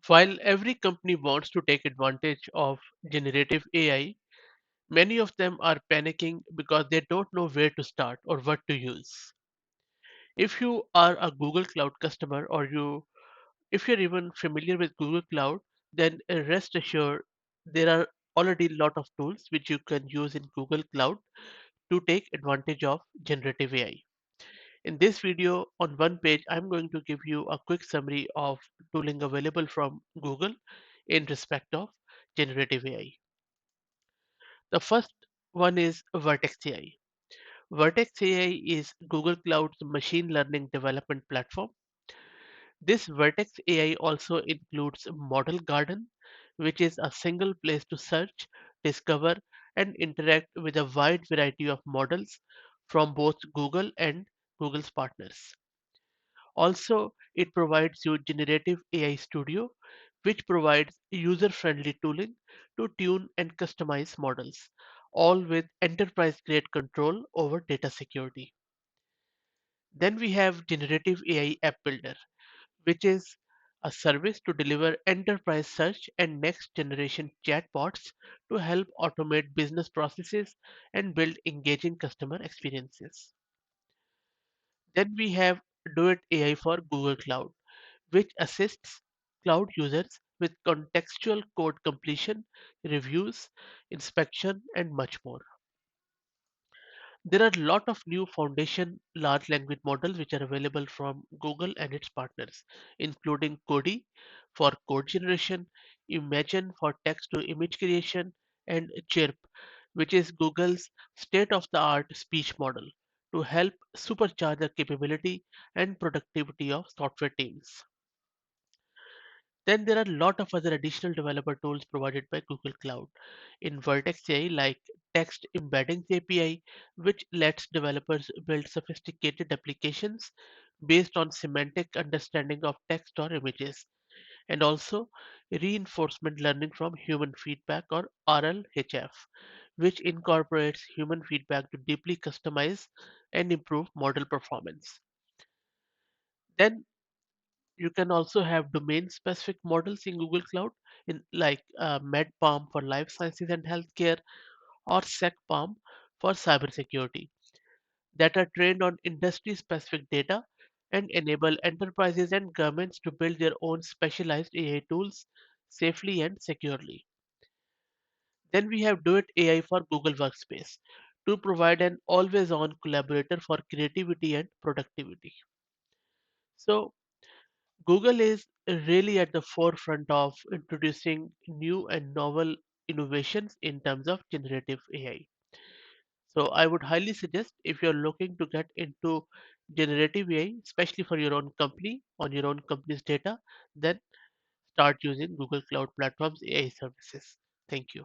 While every company wants to take advantage of generative AI, many of them are panicking because they don't know where to start or what to use. If you are a Google Cloud customer or if you're even familiar with Google Cloud, then rest assured there are already a lot of tools which you can use in Google Cloud to take advantage of generative AI. In this video, on one page, I'm going to give you a quick summary of tooling available from Google in respect of generative AI. The first one is Vertex AI. Vertex AI is Google Cloud's machine learning development platform. This Vertex AI also includes Model Garden, which is a single place to search, discover, and interact with a wide variety of models from both Google and Google's partners. Also, it provides you Generative AI Studio, which provides user-friendly tooling to tune and customize models, all with enterprise-grade control over data security. Then we have Generative AI App Builder, which is a service to deliver enterprise search and next generation chatbots to help automate business processes and build engaging customer experiences. Then we have Duet AI for Google Cloud, which assists cloud users with contextual code completion, reviews, inspection, and much more. There are a lot of new foundation large language models which are available from Google and its partners, including Cody for code generation, Imagen for text to image creation, and Chirp, which is Google's state of the art speech model to help supercharge the capability and productivity of software teams. Then there are a lot of other additional developer tools provided by Google Cloud in Vertex AI, like Text Embeddings API, which lets developers build sophisticated applications based on semantic understanding of text or images, and also reinforcement learning from human feedback or RLHF, which incorporates human feedback to deeply customize and improve model performance. Then you can also have domain specific models in Google Cloud in like MedPalm for life sciences and healthcare or SecPalm for cybersecurity that are trained on industry specific data and enable enterprises and governments to build their own specialized AI tools safely and securely. Then we have Do It AI for Google Workspace to provide an always on collaborator for creativity and productivity. So Google is really at the forefront of introducing new and novel innovations in terms of generative AI. So I would highly suggest if you're looking to get into generative AI, especially for your own company on your own company's data, then start using Google Cloud Platform's AI services. Thank you.